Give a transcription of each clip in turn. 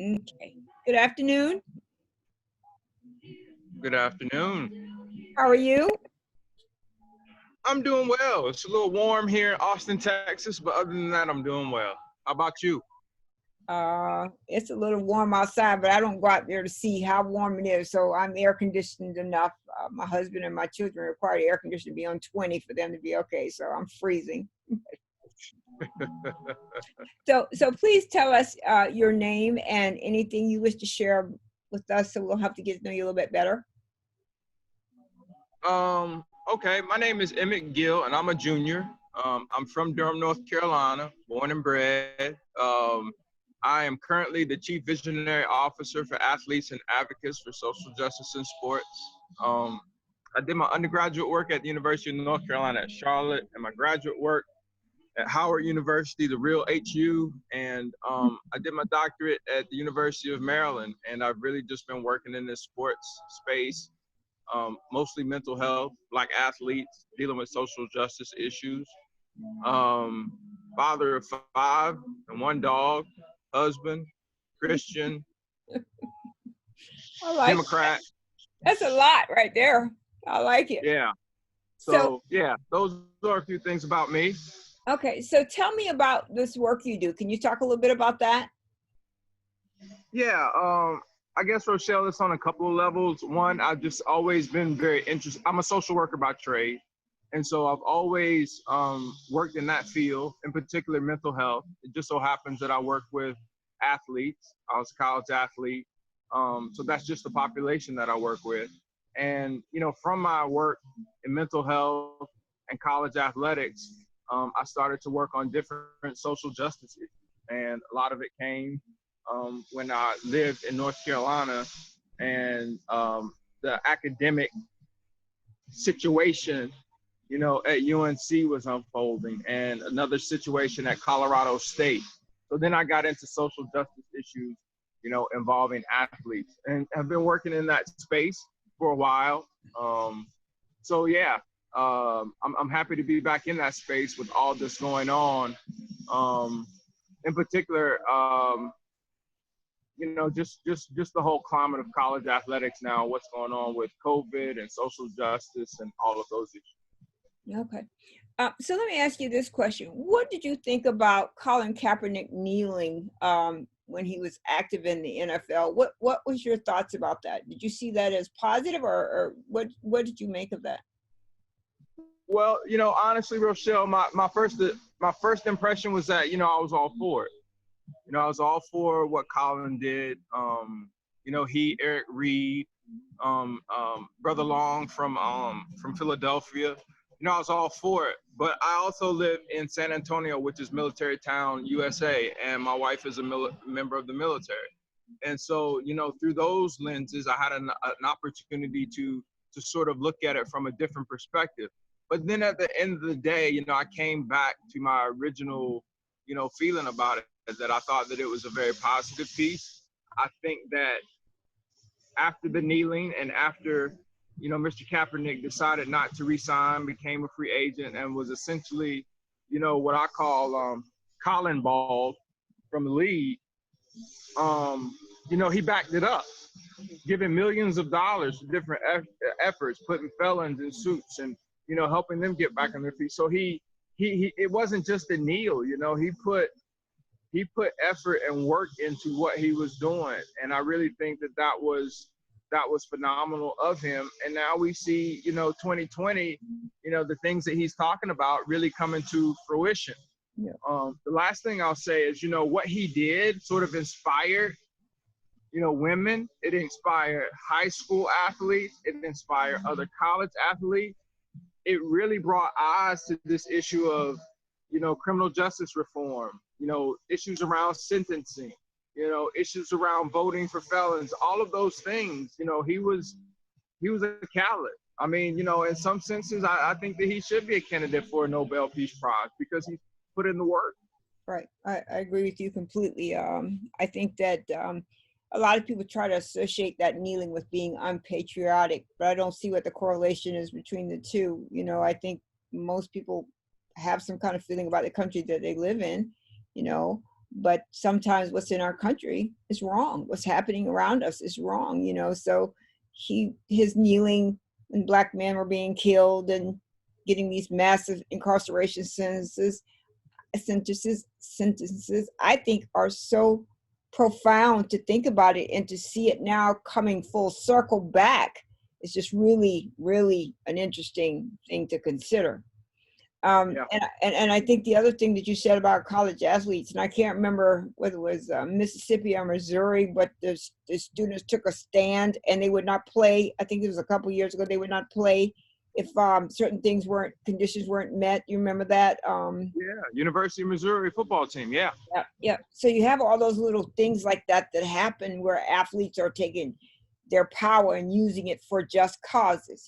Okay. Good afternoon. Good afternoon. How are you? I'm doing well. It's a little warm here in Austin, Texas, but other than that, I'm doing well. How about you? It's a little warm outside, but I don't go out there to see how warm it is. So I'm air conditioned enough. My husband and my children require the air conditioning to be on 20 for them to be okay. So I'm freezing. So please tell us your name and anything you wish to share with us, so we'll have to get to know you a little bit better. Okay, my name is Emmett Gill, and I'm a junior. I'm from Durham, North Carolina, born and bred. I am currently the Chief Visionary Officer for Athletes and Advocates for Social Justice in Sports. Um, I did my undergraduate work at the University of North Carolina at Charlotte, and my graduate work at Howard University, the real HU, and I did my doctorate at the University of Maryland, and I've really just been working in this sports space, mostly mental health, like athletes, dealing with social justice issues. Um, Father of five and one dog, husband, Christian, I like Democrat. That's a lot right there. I like it. Yeah. So, So yeah, those are a few things about me. okay, so tell me about this work you do. Can you talk a little bit about that? Yeah, I guess Rochelle, it's on a couple of levels. One, I've just always been very interested. I'm a social worker by trade. And so I've always worked in that field, in particular mental health. It just so happens that I work with athletes. I was a college athlete. So that's just the population that I work with. And, from my work in mental health and college athletics, I started to work on different social justice issues. And a lot of it came when I lived in North Carolina, and the academic situation, at UNC was unfolding, and another situation at Colorado State. So then I got into social justice issues, involving athletes, and have been working in that space for a while. So yeah, I'm happy to be back in that space with all this going on. In particular, just the whole climate of college athletics now, what's going on with COVID and social justice and all of those issues. Okay. So let me ask you this question. What did you think about Colin Kaepernick kneeling when he was active in the NFL? What was your thoughts about that? Did you see that as positive, or what did you make of that? Well, honestly, Rochelle, my first impression was that, I was all for it. I was all for what Colin did. He, Eric Reed, Brother Long from Philadelphia. I was all for it. But I also live in San Antonio, which is military town, USA, and my wife is a member of the military. And so, through those lenses, I had an opportunity to sort of look at it from a different perspective. But then at the end of the day, I came back to my original, feeling about it, that I thought that it was a very positive piece. I think that after the kneeling and after, Mr. Kaepernick decided not to resign, became a free agent, and was essentially, what I call Colin balled from the league, he backed it up, giving millions of dollars to different efforts, putting felons in suits and, helping them get back on their feet. So he it wasn't just a kneel, he put effort and work into what he was doing. And I really think that was phenomenal of him. And now we see, 2020, the things that he's talking about really coming to fruition. Yeah. The last thing I'll say is, what he did sort of inspired, women. It inspired high school athletes. It inspired other college athletes. It really brought eyes to this issue of, criminal justice reform, issues around sentencing, issues around voting for felons, all of those things. He was a catalyst. I mean, in some senses, I think that he should be a candidate for a Nobel Peace Prize because he put in the work. Right. I agree with you completely. I think that a lot of people try to associate that kneeling with being unpatriotic, but I don't see what the correlation is between the two. I think most people have some kind of feeling about the country that they live in, you know, but sometimes what's in our country is wrong. What's happening around us is wrong, so his kneeling when black men were being killed and getting these massive incarceration sentences, I think are so profound to think about it, and to see it now coming full circle back. It's just really, really an interesting thing to consider. Yeah. And I think the other thing that you said about college athletes, and I can't remember whether it was Mississippi or Missouri, but the students took a stand and they would not play. I think it was a couple years ago. They would not play if certain conditions weren't met. You remember that? Yeah. University of Missouri football team. Yeah. Yeah, yeah. So you have all those little things like that happen where athletes are taking their power and using it for just causes,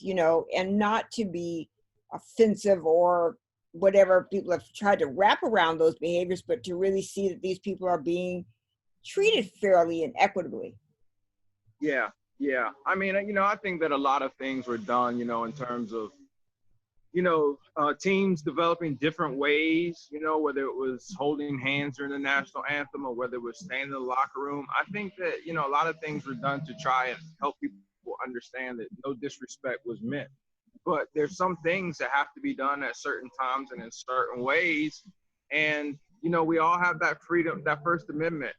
and not to be offensive or whatever people have tried to wrap around those behaviors, but to really see that these people are being treated fairly and equitably. Yeah. Yeah. I mean, I think that a lot of things were done, in terms of, teams developing different ways, whether it was holding hands during the national anthem or whether it was staying in the locker room. I think that, a lot of things were done to try and help people understand that no disrespect was meant. But there's some things that have to be done at certain times and in certain ways. And, we all have that freedom, that First Amendment,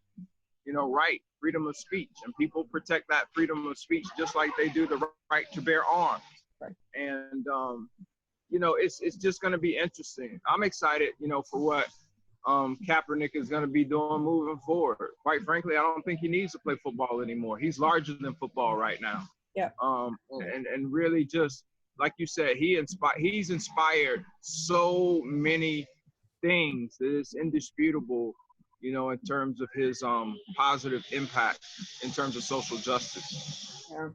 right, freedom of speech. And people protect that freedom of speech just like they do the right to bear arms. Right. And, it's just going to be interesting. I'm excited, for what Kaepernick is going to be doing moving forward. Quite frankly, I don't think he needs to play football anymore. He's larger than football right now. Yeah. And really just, like you said, he's inspired so many things that it's indisputable, in terms of his positive impact in terms of social justice. Yeah.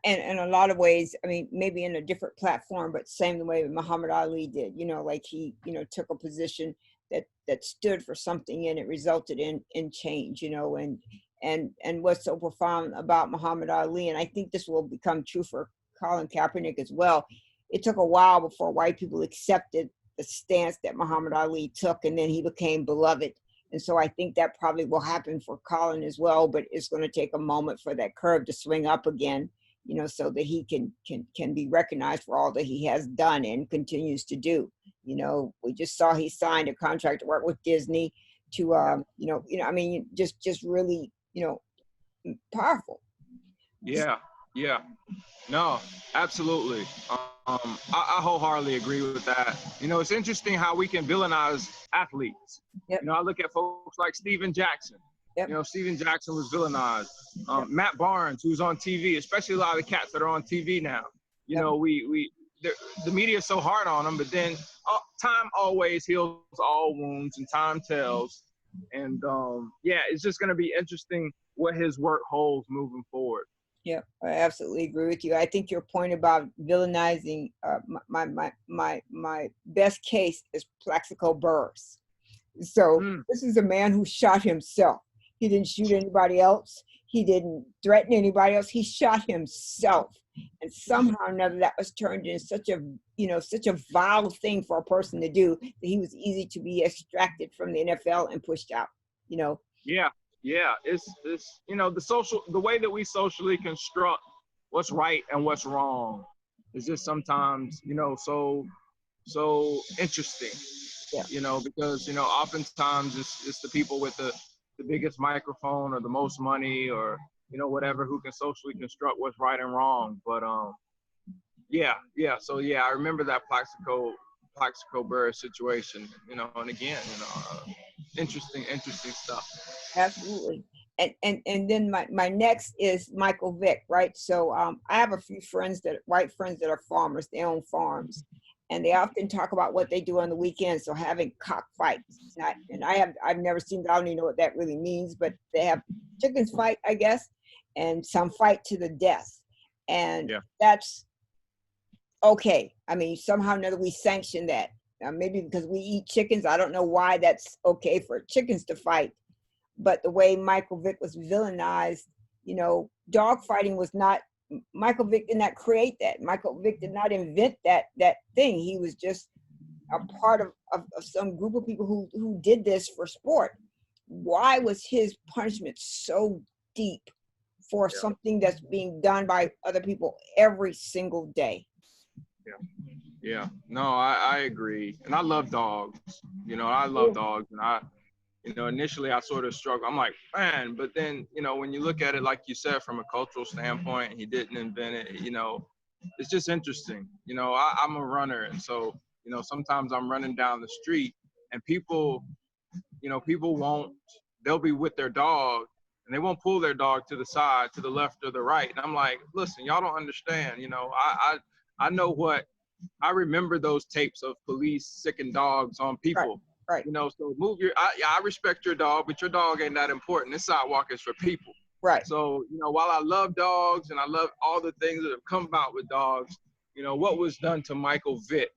And in a lot of ways, I mean, maybe in a different platform, but same the way Muhammad Ali did, like he, took a position that stood for something, and it resulted in change, and what's so profound about Muhammad Ali, and I think this will become true for Colin Kaepernick as well. It took a while before white people accepted the stance that Muhammad Ali took, and then he became beloved. And so I think that probably will happen for Colin as well, but it's going to take a moment for that curve to swing up again, so that he can be recognized for all that he has done and continues to do. We just saw he signed a contract to work with Disney to, I mean, just really, powerful. Yeah. Yeah. No, absolutely. I wholeheartedly agree with that. It's interesting how we can villainize athletes. Yep. I look at folks like Steven Jackson. Yep. Steven Jackson was villainized. Matt Barnes, who's on TV, especially a lot of the cats that are on TV now. The media is so hard on them, but then time always heals all wounds, and time tells. And it's just going to be interesting what his work holds moving forward. Yeah, I absolutely agree with you. I think your point about villainizing, my best case is Plaxico Burress. So This is a man who shot himself. He didn't shoot anybody else. He didn't threaten anybody else. He shot himself. And somehow or another that was turned into such a vile thing for a person to do, that he was easy to be extracted from the NFL and pushed out, Yeah. Yeah, it's the way that we socially construct what's right and what's wrong is just sometimes, so interesting. Yeah. Because, oftentimes it's the people with the biggest microphone or the most money or, whatever, who can socially construct what's right and wrong. But yeah. So I remember that Plaxico Burress situation, and again, interesting stuff. Absolutely. And then my next is Michael Vick, right? So I have a few white friends that are farmers. They own farms, and they often talk about what they do on the weekends. So having cockfights, I've never seen. I don't even know what that really means, but they have chickens fight, I guess, and some fight to the death, and that's okay. I mean, somehow or another we sanction that. Maybe because we eat chickens. I don't know why that's okay for chickens to fight. But the way Michael Vick was villainized, dog fighting was not, Michael Vick did not create that. Michael Vick did not invent that thing. He was just a part of some group of people who did this for sport. why was his punishment so deep for Yeah. something that's being done by other people every single day? Yeah. No, I agree. And I love dogs. I love dogs. And initially I sort of struggled. I'm like, man, but then, when you look at it, like you said, from a cultural standpoint, he didn't invent it, it's just interesting. I'm a runner. And so, sometimes I'm running down the street and people they'll be with their dog and they won't pull their dog to the side, to the left or the right. And I'm like, listen, y'all don't understand. I know I remember those tapes of police sicking dogs on Right, people. right, So I respect your dog, but your dog ain't that important. This sidewalk is for people. right. So, while I love dogs and I love all the things that have come about with dogs, what was done to Michael Vick,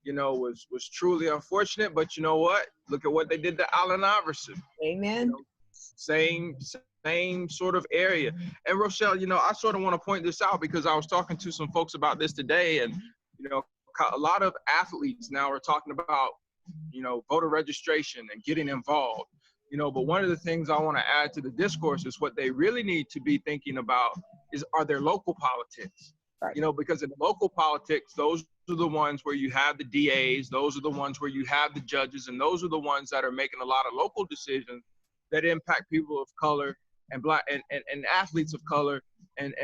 was truly unfortunate. But you know what? Look at what they did to Allen Iverson. Amen. Same sort of area. And Rochelle, I sort of want to point this out because I was talking to some folks about this today, and a lot of athletes now are talking about voter registration and getting involved. But one of the things I want to add to the discourse is what they really need to be thinking about are their local politics. Right. Because in the local politics, those are the ones where you have the DAs, those are the ones where you have the judges, and those are the ones that are making a lot of local decisions that impact people of color and black and athletes of color and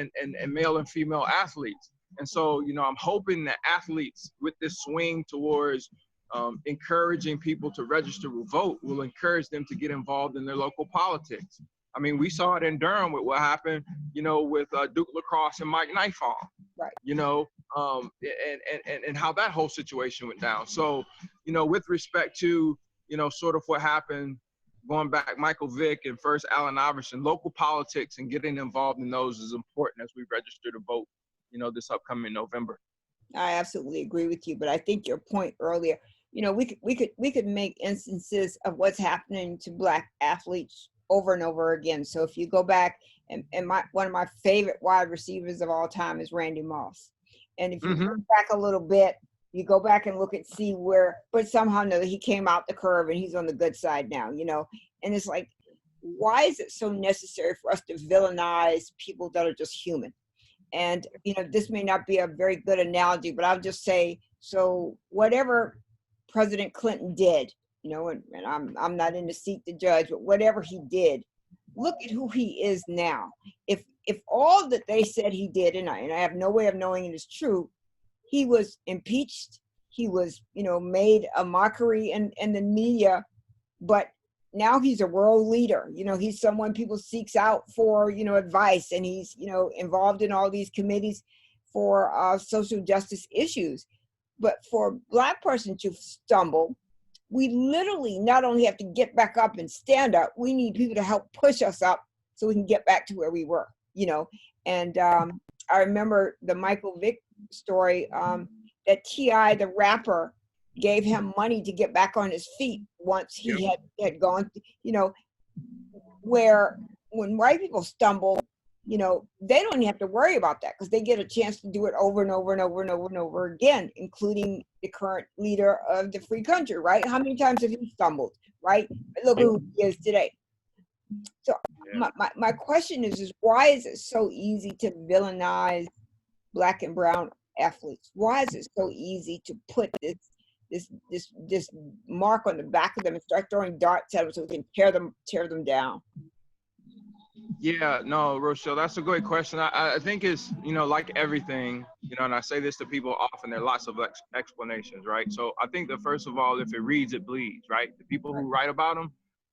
male and female athletes. And so, I'm hoping that athletes with this swing towards encouraging people to register to vote will encourage them to get involved in their local politics. I mean, we saw it in Durham with what happened, with Duke Lacrosse and Mike Nifong, Right. And how that whole situation went down. So, with respect to, sort of what happened, going back, Michael Vick and first Allen Iverson, local politics and getting involved in those is important as we register to vote, this upcoming November. I absolutely agree with you, but I think your point earlier, we could make instances of what's happening to Black athletes over and over again. So if you go back, and one of my favorite wide receivers of all time is Randy Moss, and if you look back a little bit, you go back and see where, but somehow or another he came out the curve and he's on the good side now, and it's like, why is it so necessary for us to villainize people that are just human? And, this may not be a very good analogy, but I'll just say, so whatever President Clinton did, and I'm not in the seat to judge, but whatever he did, look at who he is now. If all that they said he did, and I have no way of knowing it is true, he was impeached, he was, made a mockery in the media, but now he's a world leader. He's someone people seeks out for, advice, and he's, involved in all these committees for social justice issues. But for a Black person to stumble, we literally not only have to get back up and stand up, we need people to help push us up so we can get back to where we were, And I remember the Michael Vick story, that T.I., the rapper, gave him money to get back on his feet once he had gone, where when white people stumble, they don't even have to worry about that because they get a chance to do it over and over and over and over and over again, including the current leader of the free country, right? How many times have he stumbled, right? Look who he is today. So my question is why is it so easy to villainize Black and brown athletes? Why is it so easy to put this mark on the back of them and start throwing darts at them so we can tear them down? Yeah, no, Rochelle, that's a great question. I think it's, like everything, and I say this to people often, there are lots of explanations, right? So I think that first of all, if it reads, it bleeds, right? The people who write about them,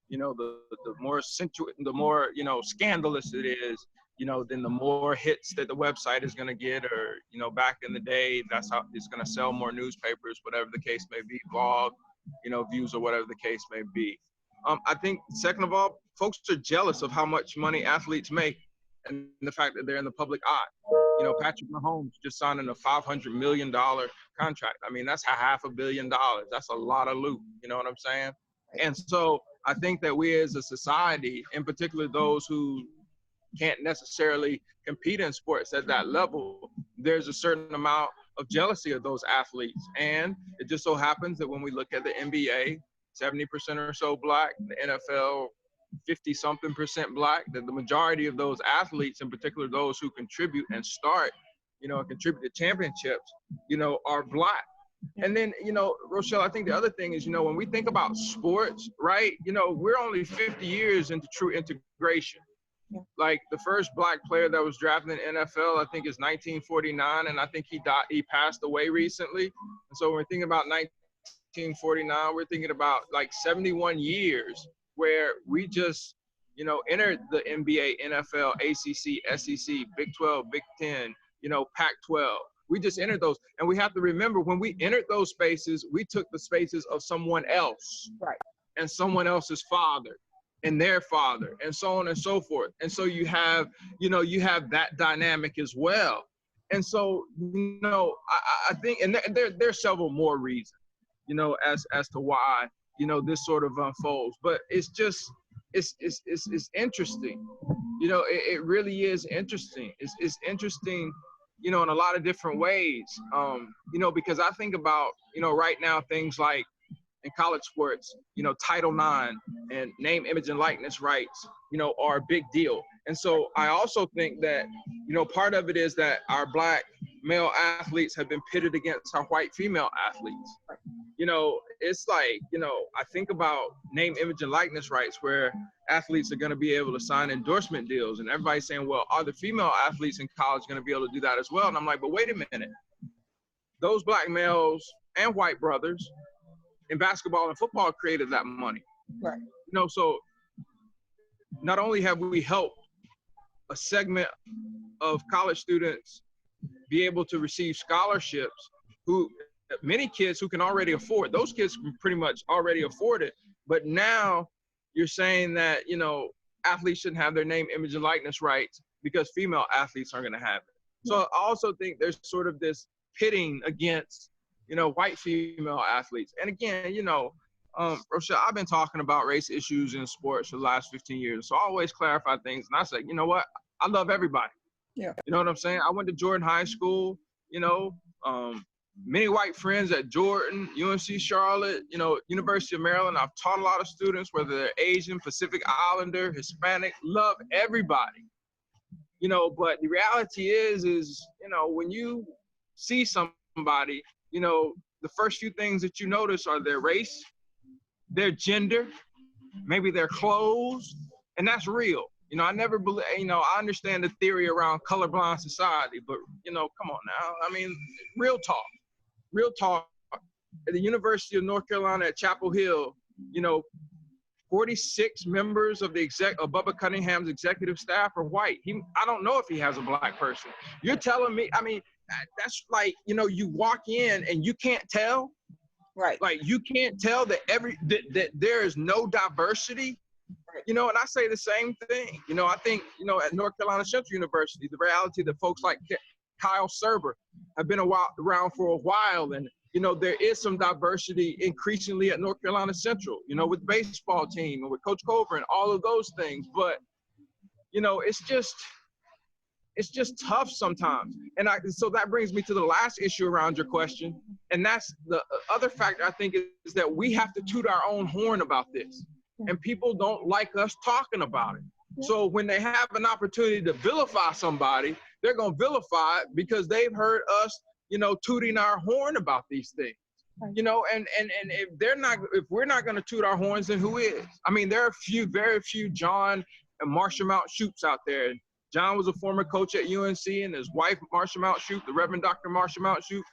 the more scandalous it is, then the more hits that the website is going to get, or, back in the day, that's how it's going to sell more newspapers, whatever the case may be, blog, views or whatever the case may be. I think, second of all, folks are jealous of how much money athletes make and the fact that they're in the public eye. Patrick Mahomes just signed a $500 million contract. I mean, that's $500 million. That's a lot of loot. You know what I'm saying? And so I think that we as a society, in particular those who can't necessarily compete in sports at that level, there's a certain amount of jealousy of those athletes. And it just so happens that when we look at the NBA, 70% or so black. The NFL, 50-something% black. That the majority of those athletes, in particular those who contribute and start, and contribute to championships, are black. And then, Rochelle, I think the other thing is, when we think about sports, right, we're only 50 years into true integration. Yeah. Like the first black player that was drafted in the NFL, I think is 1949, and I think he passed away recently. And so when we're thinking about 1949, we're thinking about like 71 years where we just, entered the NBA, NFL, ACC, SEC, Big 12, Big 10, Pac-12. We just entered those. And we have to remember, when we entered those spaces, we took the spaces of someone else. Right. And someone else's father and their father and so on and so forth. And so you have that dynamic as well. And so, I think, and there's several more reasons, as to why, this sort of unfolds, but it's just, it's interesting. It really is interesting. It's interesting, in a lot of different ways, because I think about, right now, things like in college sports, Title IX and name, image, and likeness rights, are a big deal. And so I also think that, part of it is that our black male athletes have been pitted against our white female athletes. It's like, I think about name, image, and likeness rights, where athletes are going to be able to sign endorsement deals. And everybody's saying, well, are the female athletes in college going to be able to do that as well? And I'm like, but wait a minute. Those black males and white brothers in basketball and football created that money. Right. So not only have we helped a segment of college students be able to receive scholarships, many kids who can already afford, those kids can pretty much already afford it. But now you're saying that, athletes shouldn't have their name, image, and likeness rights because female athletes aren't going to have it. So I also think there's sort of this pitting against, white female athletes. And again, Rochelle, I've been talking about race issues in sports for the last 15 years. So I always clarify things. And I say, you know what? I love everybody. Yeah. You know what I'm saying? I went to Jordan High School, many white friends at Jordan, UNC Charlotte, University of Maryland. I've taught a lot of students, whether they're Asian, Pacific Islander, Hispanic, love everybody. But the reality is, when you see somebody, the first few things that you notice are their race, their gender, maybe their clothes, and that's real. I never believe, I understand the theory around colorblind society, but, come on now. I mean, real talk. At the University of North Carolina at Chapel Hill, 46 members of Bubba Cunningham's executive staff are white. I don't know if he has a black person. You're telling me, I mean, that's like, you walk in and you can't tell. Right. Like, you can't tell that that there is no diversity. Right. And I say the same thing. I think, at North Carolina Central University, the reality that folks like Kyle Serber have been around for a while, and there is some diversity increasingly at North Carolina Central, with the baseball team and with Coach Cover and all of those things. But, it's just tough sometimes. And so that brings me to the last issue around your question. And that's the other factor, I think, is that we have to toot our own horn about this. And people don't like us talking about it. So when they have an opportunity to vilify somebody, they're going to vilify it because they've heard us, tooting our horn about these things. And if we're not going to toot our horns, then who is? I mean, there are very few John and Marsha Mount Shoots out there. John was a former coach at UNC, and his wife, Marsha Mount Shoot, the Reverend Dr. Marsha Mount Shoot,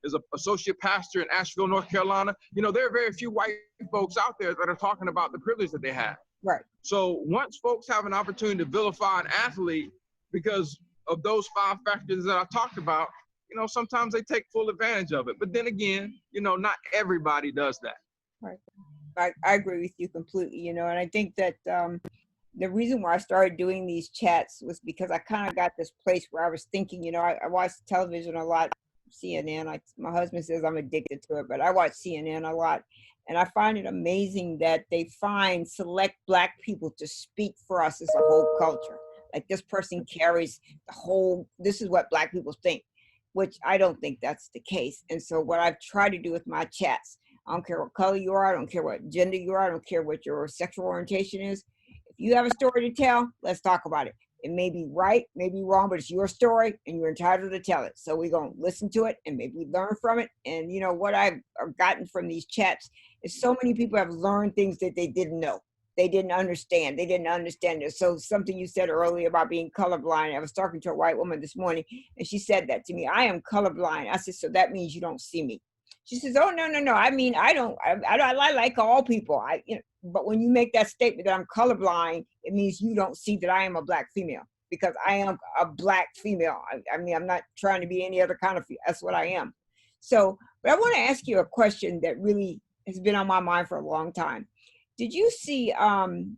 is an associate pastor in Asheville, North Carolina. There are very few white folks out there that are talking about the privilege that they have. Right. So once folks have an opportunity to vilify an athlete because of those 5 factors that I talked about, sometimes they take full advantage of it. But then again, not everybody does that. Right. I agree with you completely, and I think that the reason why I started doing these chats was because I kind of got this place where I was thinking, I watch television a lot, CNN. Like my husband says, I'm addicted to it, but I watch CNN a lot. And I find it amazing that they find select Black people to speak for us as a whole culture. Like this person carries this is what Black people think, which I don't think that's the case. And so what I've tried to do with my chats, I don't care what color you are. I don't care what gender you are. I don't care what your sexual orientation is. If you have a story to tell, let's talk about it. It may be right, may be wrong, but it's your story and you're entitled to tell it. So we're going to listen to it and maybe learn from it. And you know, what I've gotten from these chats is so many people have learned things that they didn't know. They didn't understand. They didn't understand it. So something you said earlier about being colorblind. I was talking to a white woman this morning and she said that to me. I am colorblind. I said, so that means you don't see me. She says, oh, no, no, no. I mean, I like all people. But when you make that statement that I'm colorblind, it means you don't see that I am a black female, because I am a black female. I mean, I'm not trying to be any other kind of, that's what I am. So, but I want to ask you a question that really has been on my mind for a long time. Did you see ESPN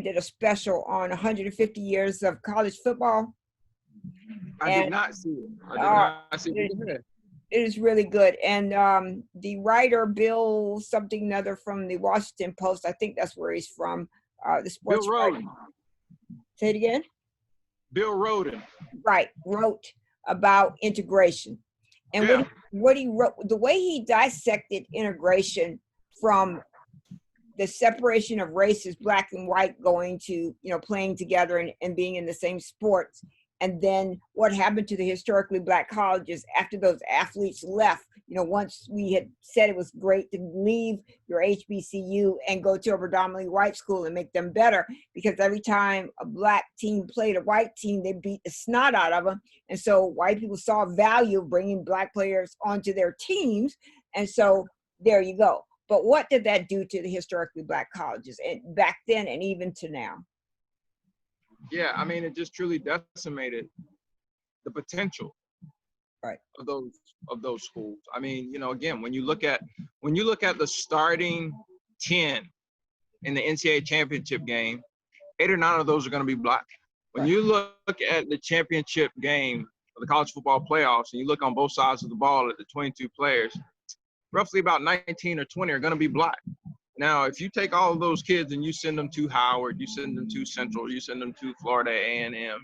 did a special on 150 years of college football? I And did not see it. I did uh, not see it. it is really good. And the writer, Bill something other from the Washington Post, I think that's where he's from, the Bill sports writer. Roden. Say it again? Bill Roden. Right, wrote about integration. And Yeah. what he wrote, the way he dissected integration from the separation of races, black and white, going to, you know, playing together and being in the same sports. And then what happened to the historically black colleges after those athletes left. You know, once we had said it was great to leave your HBCU and go to a predominantly white school and make them better, because every time a black team played a white team, they beat the snot out of them. And so white people saw value of bringing black players onto their teams. And so there you go. But what did that do to the historically black colleges, and back then and even to now? Yeah, I mean, it just truly decimated the potential Right. of those schools. I mean, you know, again, when you look at the starting 10 in the NCAA championship game, 8 or 9 of those are going to be black. When Right. you look at the championship game of the college football playoffs, and you look on both sides of the ball at the 22 players, roughly about 19 or 20 are going to be black. Now, if you take all of those kids and you send them to Howard, you send them to Central, you send them to Florida A&M,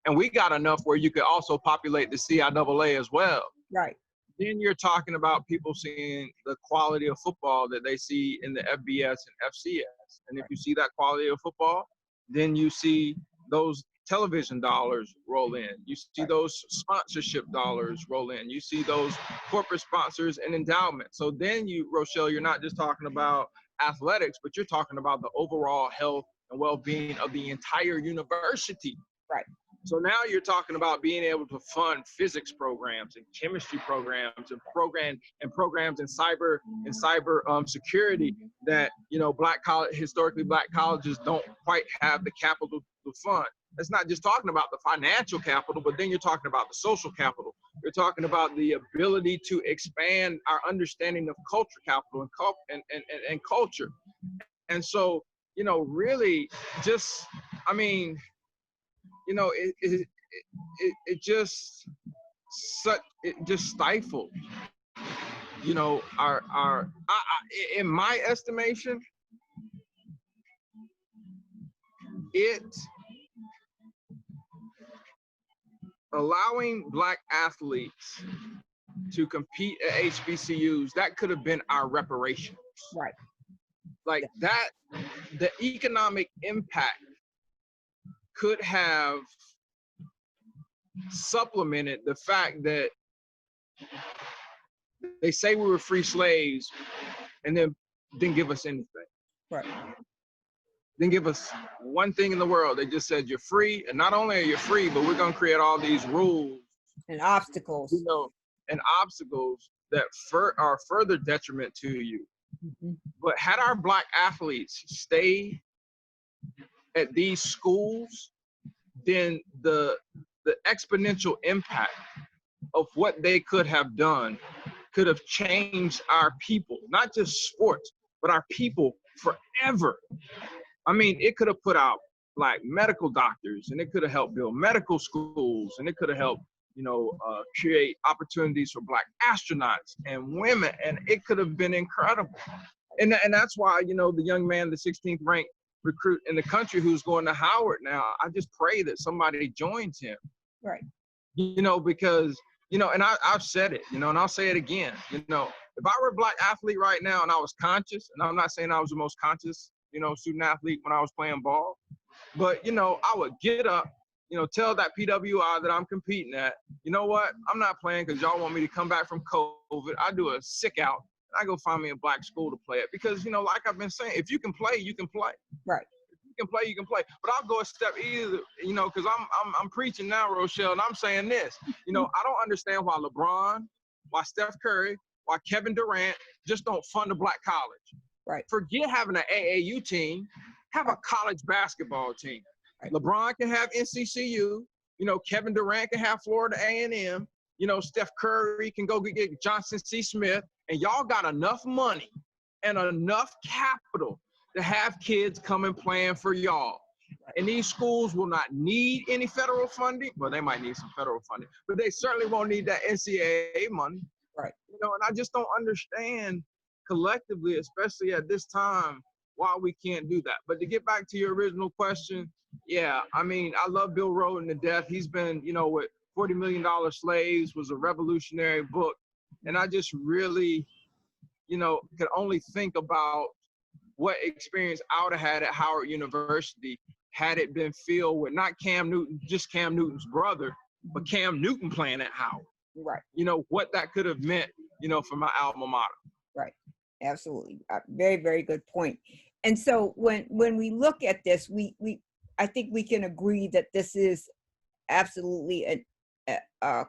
and we got enough where you could also populate the CIAA as well. Right. Then you're talking about people seeing the quality of football that they see in the FBS and FCS. And if you see that quality of football, then you see those television dollars roll in. You see those sponsorship dollars roll in. You see those corporate sponsors and endowments. So then you, Rochelle, you're not just talking about athletics, but you're talking about the overall health and well-being of the entire university. Right. So now you're talking about being able to fund physics programs and chemistry programs and programs in cyber security that, you know, historically black colleges don't quite have the capital to fund. That's not just talking about the financial capital, but then you're talking about the social capital. You're talking about the ability to expand our understanding of culture capital and culture. And so, you know, really just, I mean, you know, it just stifled, you know, in my estimation, it allowing black athletes to compete at HBCUs, that could have been our reparations. Right. Like that, the economic impact could have supplemented the fact that they say we were free slaves and then didn't give us anything. Right. Didn't give us one thing in the world. They just said you're free, and not only are you free, but we're gonna create all these rules and obstacles, you know, and obstacles that are further detriment to you. Mm-hmm. But had our black athletes stayed at these schools, then the exponential impact of what they could have done could have changed our people, not just sports, but our people forever. I mean, it could have put out black medical doctors, and it could have helped build medical schools, and it could have helped, you know, create opportunities for black astronauts and women, and it could have been incredible. And that's why, you know, the young man, the 16th ranked recruit in the country who's going to Howard now, I just pray that somebody joins him. Right. You know, because you know, and I've said it, you know, and I'll say it again, you know, if I were a black athlete right now and I was conscious, and I'm not saying I was the most conscious, you know, student athlete when I was playing ball, but, you know, I would get up, you know, tell that PWI that I'm competing at, you know what, I'm not playing because y'all want me to come back from COVID. I do a sick out. I go find me a black school to play it because, you know, like I've been saying, if you can play, you can play. Right. If you can play, you can play. But I'll go a step either, you know, because I'm preaching now, Rochelle, and I'm saying this. You know, I don't understand why LeBron, why Steph Curry, why Kevin Durant just don't fund a black college. Right. Forget having an AAU team, have a college basketball team. Right. LeBron can have NCCU. You know, Kevin Durant can have Florida A&M. You know, Steph Curry can go get Johnson C. Smith. And y'all got enough money and enough capital to have kids come and playing for y'all. And these schools will not need any federal funding. Well, they might need some federal funding, but they certainly won't need that NCAA money. Right. You know, and I just don't understand collectively, especially at this time, why we can't do that. But to get back to your original question, yeah, I mean, I love Bill Rhoden to death. He's been, you know, with $40 Million Slaves was a revolutionary book. And I just really, you know, could only think about what experience I would have had at Howard University had it been filled with not Cam Newton, just Cam Newton's brother, but Cam Newton playing at Howard. Right. You know, what that could have meant, you know, for my alma mater. Right. Absolutely. Very, very good point. And so when we look at this, I think we can agree that this is absolutely a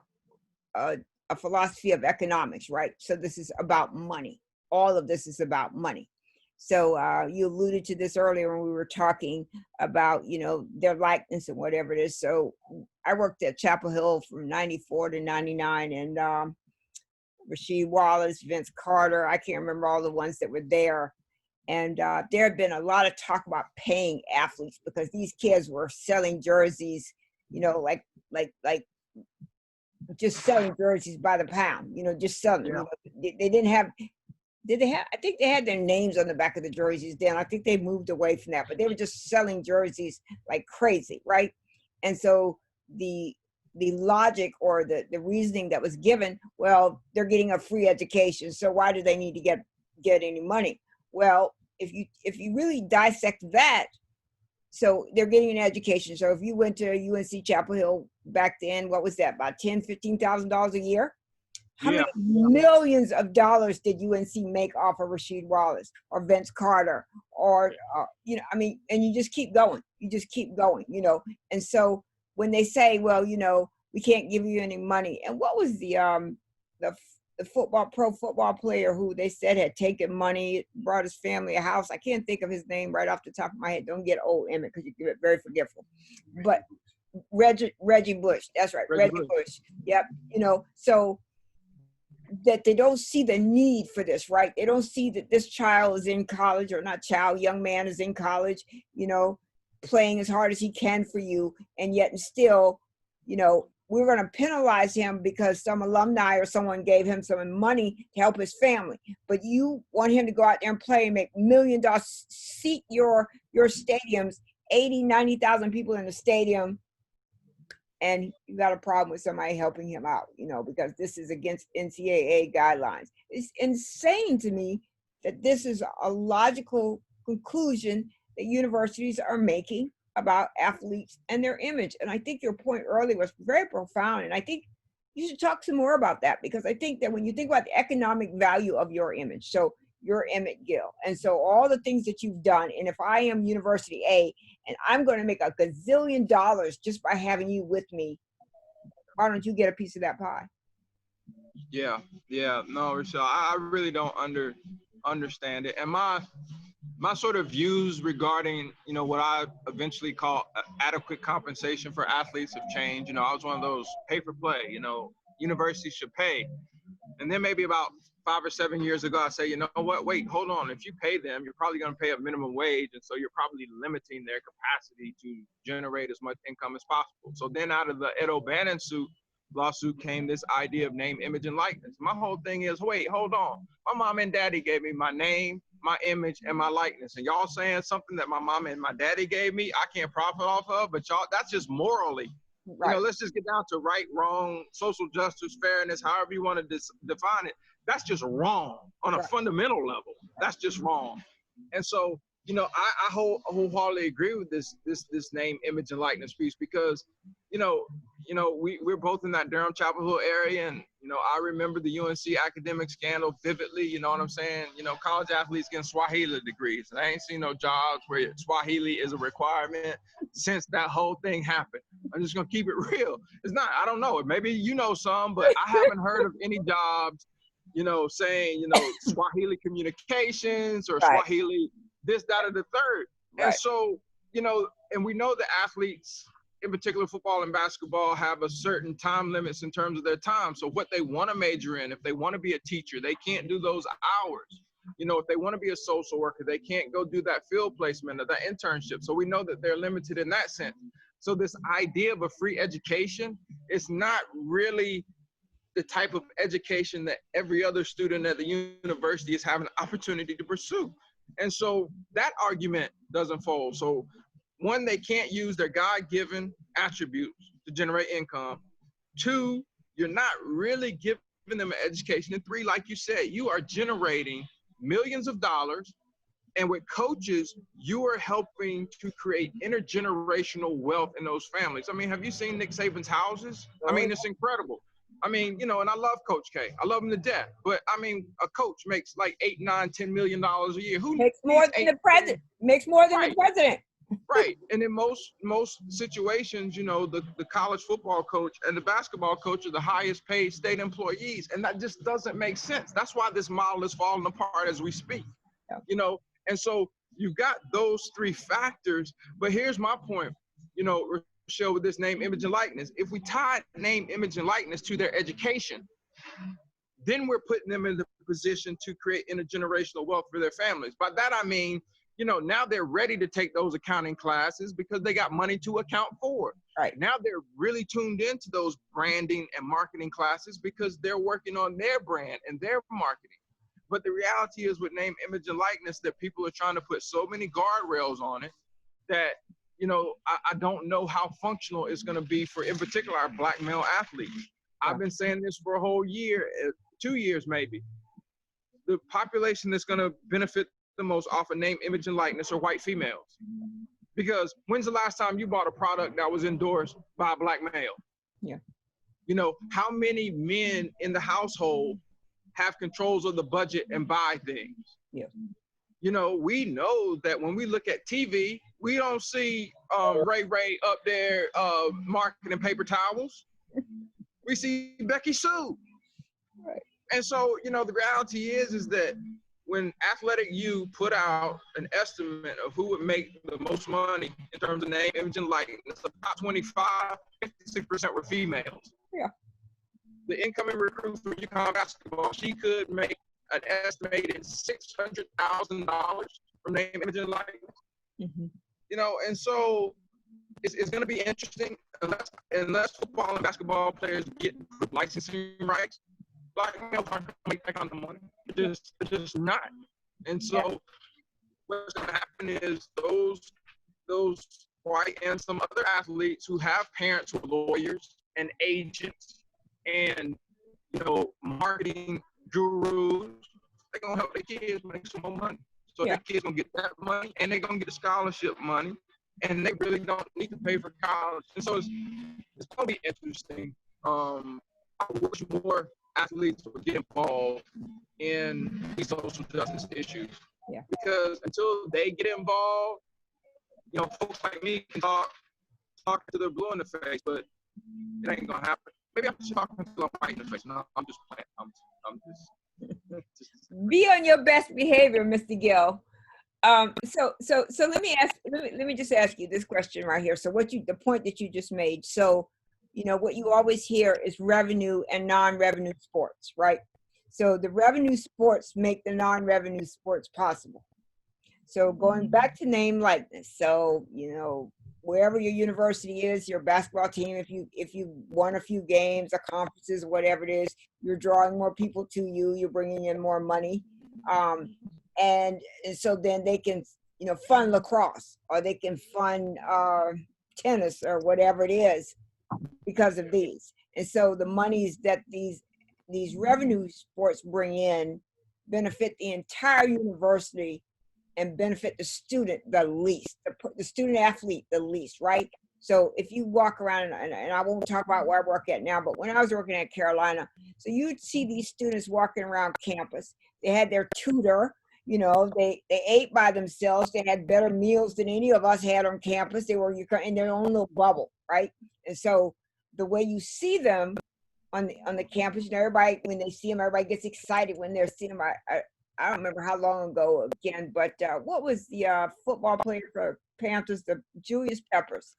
philosophy of economics, right? So this is about money. All of this is about money. So you alluded to this earlier when we were talking about, you know, their likeness and whatever it is. So I worked at Chapel Hill from 94 to 99, and Rasheed Wallace, Vince Carter, I can't remember all the ones that were there. And there had been a lot of talk about paying athletes because these kids were selling jerseys, you know, like just selling jerseys by the pound, you know, just selling them. Yeah. You know, they didn't have, did they have, I think they had their names on the back of the jerseys then. I think they moved away from that, but they were just selling jerseys like crazy, right? And so the logic or the reasoning that was given, well, they're getting a free education, so why do they need to get any money? Well, if you really dissect that, so they're getting an education. So if you went to UNC Chapel Hill back then, what was that, about $10,000-$15,000 a year? How many millions of dollars did UNC make off of Rasheed Wallace or Vince Carter or, you know, I mean, and you just keep going. You just keep going, you know. And so when they say, well, you know, we can't give you any money. And what was the pro football player who they said had taken money, brought his family a house? I can't think of his name right off the top of my head. Don't get old, Emmett, because you get very forgetful. But Reggie Bush, that's right, Reggie Bush. Yep, you know, so that they don't see the need for this, right? They don't see that this child is in college, or not child, young man is in college, you know, playing as hard as he can for you, and yet and still, you know, we're going to penalize him because some alumni or someone gave him some money to help his family. But you want him to go out there and play and make $1 million, seat your stadiums, 80, 90,000 people in the stadium, and you got a problem with somebody helping him out, you know, because this is against NCAA guidelines. It's insane to me that this is a logical conclusion that universities are making about athletes and their image. And I think your point earlier was very profound. And I think you should talk some more about that, because I think that when you think about the economic value of your image, so you're Emmett Gill, and so all the things that you've done, and if I am University A and I'm going to make $1 gazillion just by having you with me, why don't you get a piece of that pie? Yeah, no, Rochelle, I really don't understand it. And my sort of views regarding, you know, what I eventually call adequate compensation for athletes have changed. You know, I was one of those pay for play, you know, universities should pay. And then maybe about 5 or 7 years ago, I say, you know what, wait, hold on. If you pay them, you're probably going to pay a minimum wage. And so you're probably limiting their capacity to generate as much income as possible. So then out of the Ed O'Bannon lawsuit came this idea of name, image, and likeness. My whole thing is, wait, hold on. My mom and daddy gave me my name, my image, and my likeness. And y'all saying something that my mom and my daddy gave me, I can't profit off of, but y'all, that's just morally You know, Right. let's just get down to right, wrong, social justice, fairness, however you want to define it. That's just wrong on a Right. fundamental level. That's just wrong. And so, you know, I wholeheartedly agree with this name, image, and likeness piece because, you know, we're both in that Durham Chapel Hill area, and you know, I remember the UNC academic scandal vividly. You know what I'm saying? You know, college athletes getting Swahili degrees. I ain't seen no jobs where Swahili is a requirement since that whole thing happened. I'm just gonna keep it real. It's not. I don't know. Maybe you know some, but I haven't heard of any jobs, you know, saying, you know, Swahili communications or Right. Swahili this, that, or the third. And Right. so, you know, and we know the athletes, in particular football and basketball, have a certain time limits in terms of their time. So what they want to major in, if they want to be a teacher, they can't do those hours. You know, if they want to be a social worker, they can't go do that field placement or that internship. So we know that they're limited in that sense. So this idea of a free education is not really the type of education that every other student at the university is having an opportunity to pursue. And so that argument doesn't fold. So one, they can't use their God-given attributes to generate income. Two, you're not really giving them an education. And three, like you said, you are generating millions of dollars. And with coaches, you are helping to create intergenerational wealth in those families. I mean, have you seen Nick Saban's houses? I Oh, mean, it's incredible. I mean, you know, and I love Coach K. I love him to death. But I mean, a coach makes like $8, $9, $10 million a year. Who makes more needs than eight, the 10? president. Makes more than the Right, president. right. And in most situations, you know, the college football coach and the basketball coach are the highest paid state employees. And that just doesn't make sense. That's why this model is falling apart as we speak. Yeah. You know, and so you've got those three factors. But here's my point, you know, Rochelle, with this name, image, and likeness. If we tie name, image, and likeness to their education, then we're putting them in the position to create intergenerational wealth for their families. By that, I mean, you know, now they're ready to take those accounting classes because they got money to account for. Right. Now they're really tuned into those branding and marketing classes because they're working on their brand and their marketing. But the reality is with name, image, and likeness that people are trying to put so many guardrails on it that, you know, I don't know how functional it's going to be for, in particular, our Black male athletes. Yeah. I've been saying this for a whole year, 2 years maybe. The population that's going to benefit the most off of name, image, and likeness are white females. Because when's the last time you bought a product that was endorsed by a Black male? Yeah. You know, how many men in the household have controls of the budget and buy things? Yeah. You know, we know that when we look at TV, we don't see Ray Ray up there marketing paper towels. We see Becky Sue. Right. And so, you know, the reality is that when Athletic U put out an estimate of who would make the most money in terms of name, image, and likeness, the top 25, 56% were females. Yeah. The incoming recruit for UConn basketball, she could make an estimated $600,000 from name, image, and likeness. Mm-hmm. You know, and so it's going to be interesting unless football and basketball players get licensing rights. Black males aren't going to make that kind of money. It's just not. And so what's going to happen is those white and some other athletes who have parents who are lawyers and agents and, you know, marketing gurus, they're going to help their kids make some more money. So their kids going to get that money and they're going to get the scholarship money and they really don't need to pay for college. And so it's going to be interesting. I wish more athletes would get involved in these social justice issues. Yeah. Because until they get involved, you know, folks like me can talk to their blue in the face, but it ain't gonna happen. Maybe I'm just talking to them white in the face. No, I'm just playing. I'm just Be on your best behavior, Mr. Gill. So let me just ask you this question right here. So the point that you just made. So, you know, what you always hear is revenue and non-revenue sports, right? So the revenue sports make the non-revenue sports possible. So going back to name likeness. So, you know, wherever your university is, your basketball team, if you won a few games or conferences, whatever it is, you're drawing more people to you, you're bringing in more money. And so then they can, you know, fund lacrosse or they can fund tennis or whatever it is. because of these. And so the monies that these revenue sports bring in benefit the entire university and benefit the student the least, the student athlete the least, right? So if you walk around, and I won't talk about where I work at now, but when I was working at Carolina, so you'd see these students walking around campus. They had their tutor, you know, they ate by themselves. They had better meals than any of us had on campus. They were in their own little bubble, right? And so the way you see them on the campus, you know, everybody, when they see them, everybody gets excited when they're seeing them. I don't remember how long ago again, but what was the football player for Panthers, the Julius Peppers?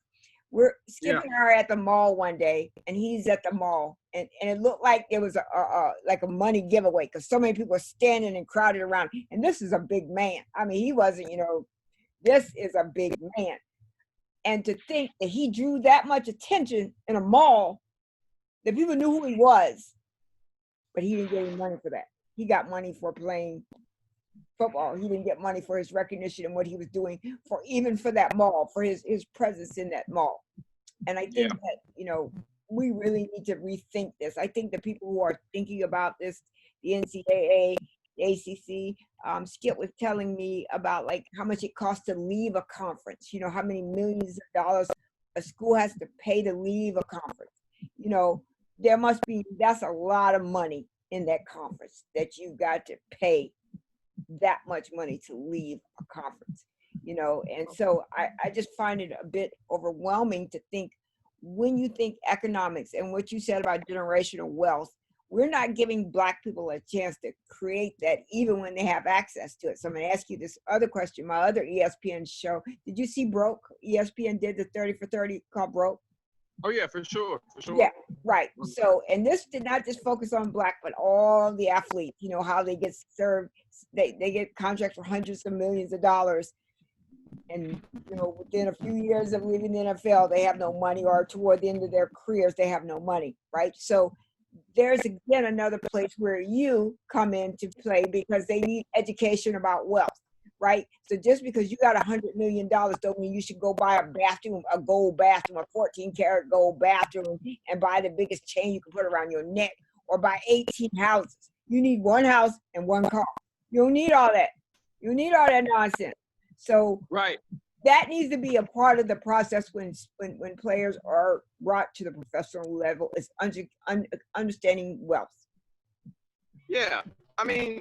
We're Yeah. Skip and I are at the mall one day, and he's at the mall, and it looked like it was like a money giveaway because so many people were standing and crowded around. And this is a big man. I mean, he wasn't, you know, this is a big man. And to think that he drew that much attention in a mall, that people knew who he was, but he didn't get any money for that. He got money for playing football. He didn't get money for his recognition and what he was doing for even for that mall, for his presence in that mall. And I think that, you know, we really need to rethink this. I think the people who are thinking about this, the NCAA, the ACC, Skip was telling me about like how much it costs to leave a conference, you know, how many millions of dollars a school has to pay to leave a conference. You know, that's a lot of money in that conference that you got to pay that much money to leave a conference, you know. And so I just find it a bit overwhelming to think, when you think economics and what you said about generational wealth, we're not giving Black people a chance to create that even when they have access to it. So I'm going to ask you this other question. My other ESPN show, did you see Broke? ESPN did the 30 for 30 called Broke. Oh yeah, for sure. Yeah, right. So, and this did not just focus on Black, but all the athletes, you know, how they get served. They get contracts for hundreds of millions of dollars. And, you know, within a few years of leaving the NFL, they have no money, or toward the end of their careers, they have no money, right? So there's, again, another place where you come into play because they need education about wealth. Right? So just because you got $100 million don't mean you should go buy a bathroom, a gold bathroom, a 14-karat gold bathroom, and buy the biggest chain you can put around your neck, or buy 18 houses. You need one house and one car. You don't need all that. You need all that nonsense. So right, that needs to be a part of the process when players are brought to the professional level, is understanding wealth. Yeah, I mean,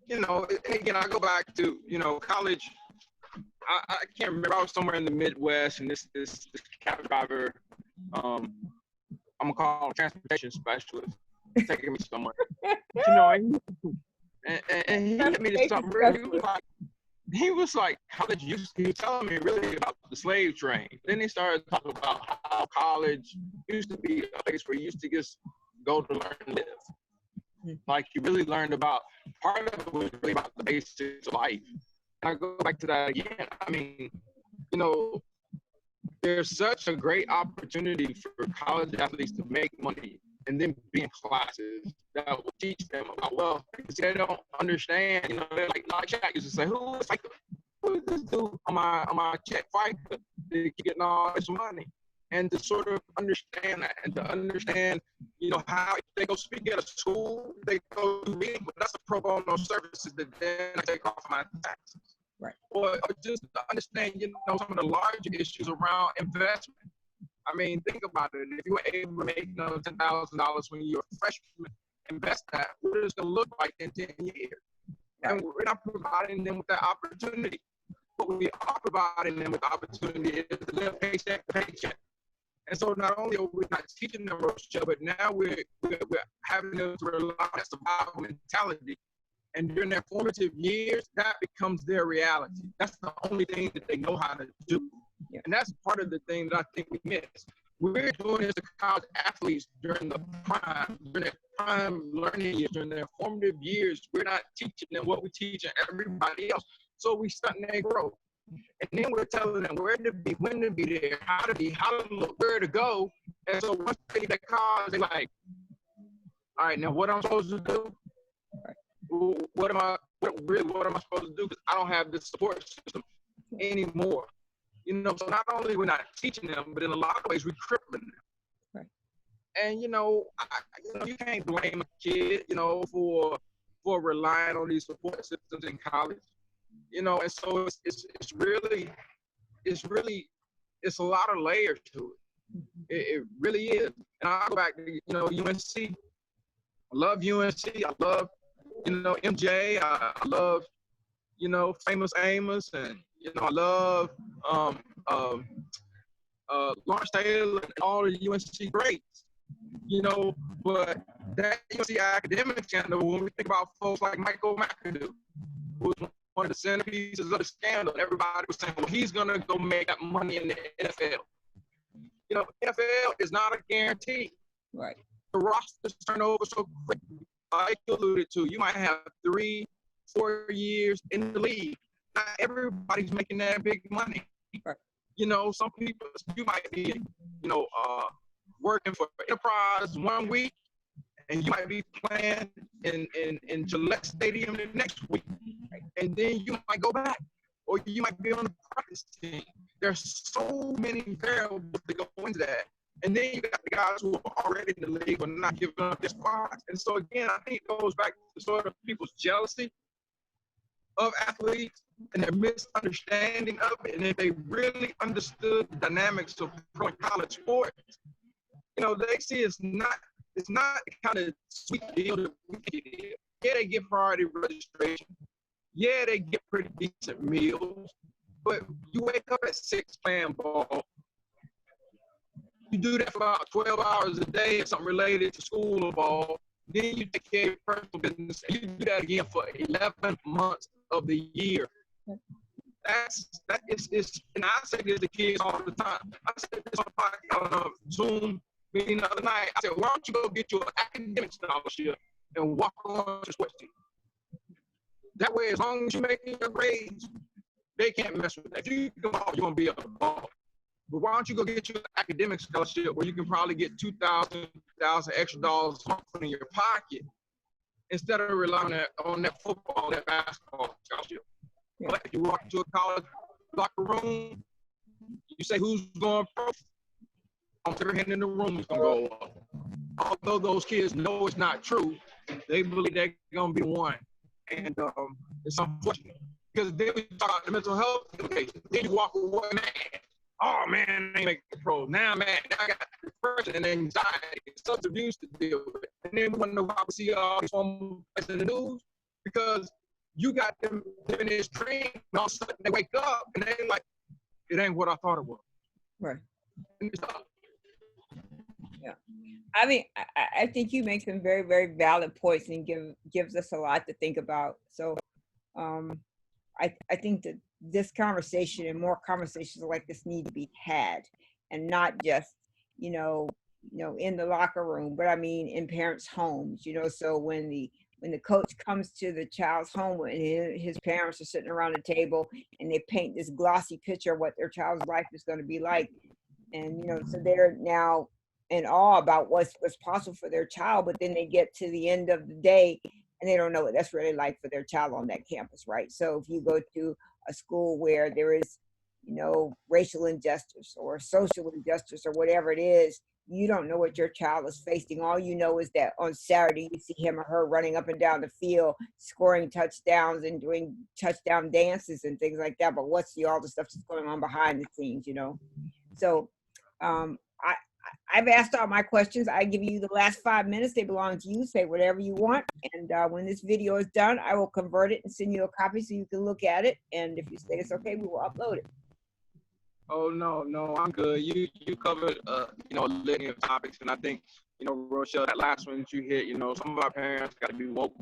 you know, again, I go back to, you know, college. I can't remember. I was somewhere in the Midwest, and this cab driver, I'm gonna call him a transportation specialist, taking me somewhere. You know, and he hit me to something really. He was like, college used to be telling me really about the slave train. Then he started talking about how college used to be a place where you used to just go to learn and live. Like, you really learned about, part of it was really about the basics of life. And I go back to that again. I mean, you know, there's such a great opportunity for college athletes to make money and then be in classes that will teach them about wealth, because they don't understand. You know, they're like Jack used to say, who is this dude on my check fight to keep getting all this money? And to sort of understand that, and to understand, you know, how they go speak at a school, they go do reading, but that's the pro bono services that then I take off my taxes. Right. Or just to understand, you know, some of the larger issues around investment. I mean, think about it. If you were able to make, you know, $10,000 when you're a freshman, invest that, what is it going to look like in 10 years? Right. And we're not providing them with that opportunity. What we are providing them with the opportunity is to live paycheck to paycheck. And so not only are we not teaching them Rochelle, but now we're having them to rely on that survival mentality. And during their formative years, that becomes their reality. That's the only thing that they know how to do. Yeah. And that's part of the thing that I think we miss. We're doing this to college athletes during their prime learning years, during their formative years. We're not teaching them what we're teaching everybody else. So we stunt their growth. And then we're telling them where to be, when to be there, how to look, where to go. And so once they get that college, they're like, all right, now what I'm supposed to do? What am I supposed to do? Because I don't have this support system anymore. You know, so not only we're not teaching them, but in a lot of ways we're crippling them. Right. And you can't blame a kid, for relying on these support systems in college. And so it's really it's a lot of layers to it. It really is. And I go back to UNC. I love UNC. I love MJ. I love famous Amos, and I love um, um, Lawrence Taylor and all the UNC greats. But that UNC academic scandal, when we think about folks like Michael McAdoo, who was one of the centerpieces of the scandal, everybody was saying, well, he's going to go make that money in the NFL. NFL is not a guarantee. Right. The rosters turn over so quick. Like you alluded to, you might have 3-4 years in the league. Not everybody's making that big money. Right. Some people, you might be, working for Enterprise 1 week, and you might be playing in Gillette Stadium the next week. And then you might go back, or you might be on the practice team. There's so many variables that go into that. And then you got the guys who are already in the league but not giving up their spots. And so, again, I think it goes back to sort of people's jealousy of athletes and their misunderstanding of it. And if they really understood the dynamics of pro and college sports, they see it's not the kind of sweet deal that we get. Yeah, they get priority registration. Yeah, they get pretty decent meals. But you wake up at 6 playing ball. You do that for about 12 hours a day, something related to school or ball. Then you take care of your personal business. And you do that again for 11 months of the year. And I say this to kids all the time. I said this on Zoom meeting the other night. I said, why don't you go get your academic scholarship and walk on your sports team? That way, as long as you're making your grades, they can't mess with that. If you go out, you're going to be a ball. But why don't you go get your academic scholarship where you can probably get $2,000 extra dollars in your pocket instead of relying on that football, that basketball scholarship. Yeah. But if you walk into a college locker room, you say, who's going pro? Every hand in the room is going to go up. Although those kids know it's not true, they believe they're going to be one. And it's unfortunate. Because then we talk about the mental health implications. Then you walk away, man. Oh, man, I ain't making pro. Now, man, I got depression and anxiety and substance abuse to deal with. And then we want to know why we see all these forms in the news. Because you got them living this dream, and all of a sudden they wake up, and they're like, it ain't what I thought it was. Right. Yeah. I mean, I think you make some very, very valid points and gives us a lot to think about. So I think that this conversation and more conversations like this need to be had, and not just, in the locker room, but I mean in parents' homes, so when the coach comes to the child's home and his parents are sitting around the table and they paint this glossy picture of what their child's life is going to be like. And, so they're now in awe about what's possible for their child, but then they get to the end of the day and they don't know what that's really like for their child on that campus, right? So if you go to a school where there is, racial injustice or social injustice or whatever it is, you don't know what your child is facing. All you know is that on Saturday, you see him or her running up and down the field, scoring touchdowns and doing touchdown dances and things like that. But what's all the stuff that's going on behind the scenes, So I've asked all my questions. I give you the last 5 minutes. They belong to you. Say whatever you want. And when this video is done, I will convert it and send you a copy so you can look at it. And if you say it's okay, we will upload it. Oh, no, I'm good. You covered, a litany of topics. And I think, Rochelle, that last one that you hit, some of our parents got to be woke.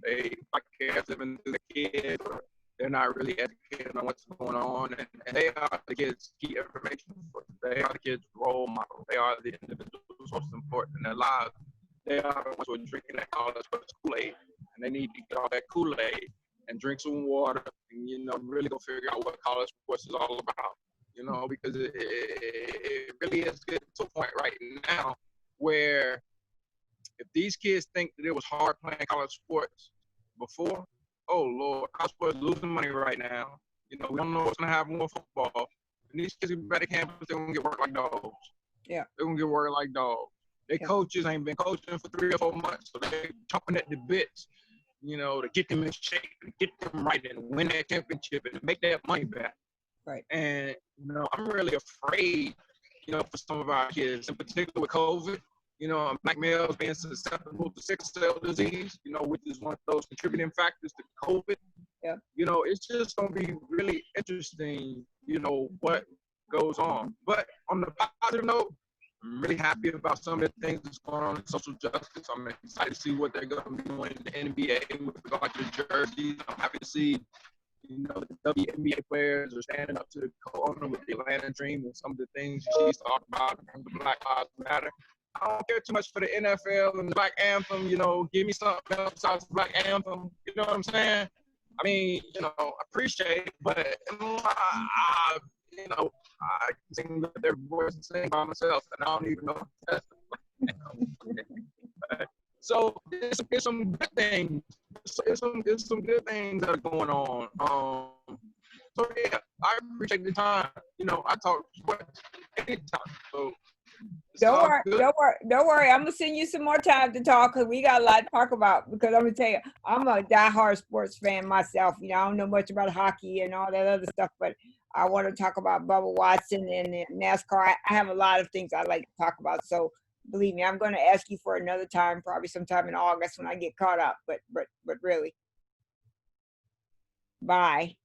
They like kids living through the kids, or they're not really educated on what's going on. And they are the kids' key information. They are the kids' role model. They are the individuals most important in their lives. They are the ones who are drinking that college Kool-Aid. And they need to get all that Kool-Aid and drink some water and, really go figure out what college sports is all about, because it really is getting to a point right now where if these kids think that it was hard playing college sports before, oh, Lord, college sports is losing money right now. We don't know what's going to happen with football. And these kids get back to campus, they're going to get worked like dogs. Yeah. They're gonna get worked like dogs. Their Yeah. coaches ain't been coaching for 3 or 4 months, so they chomping at the bits, to get them in shape, to get them right, and win that championship and make that money back. Right. And I'm really afraid, for some of our kids, in particular with COVID. Black males being susceptible to sickle cell disease, which is one of those contributing factors to COVID. Yeah. It's just gonna be really interesting, what goes on. But on the positive note, I'm really happy about some of the things that's going on in social justice. I'm excited to see what they're going to be doing in the NBA with regard to jerseys. I'm happy to see, the WNBA players are standing up to the co-owner with the Atlanta Dream and some of the things she's talked about in the Black Lives Matter. I don't care too much for the NFL and the Black Anthem. Give me something else besides the Black Anthem. You know what I'm saying? I mean, I appreciate it, but I sing with their voice and sing by myself, and I don't even know. So it's some good things. It's some good things that are going on. So yeah, I appreciate the time. I talk anytime. So Don't worry. I'm gonna send you some more time to talk because we got a lot to talk about. Because I'm gonna tell you, I'm a diehard sports fan myself. I don't know much about hockey and all that other stuff, but I want to talk about Bubba Watson and NASCAR. I have a lot of things I like to talk about. So believe me, I'm going to ask you for another time, probably sometime in August when I get caught up. But really, bye.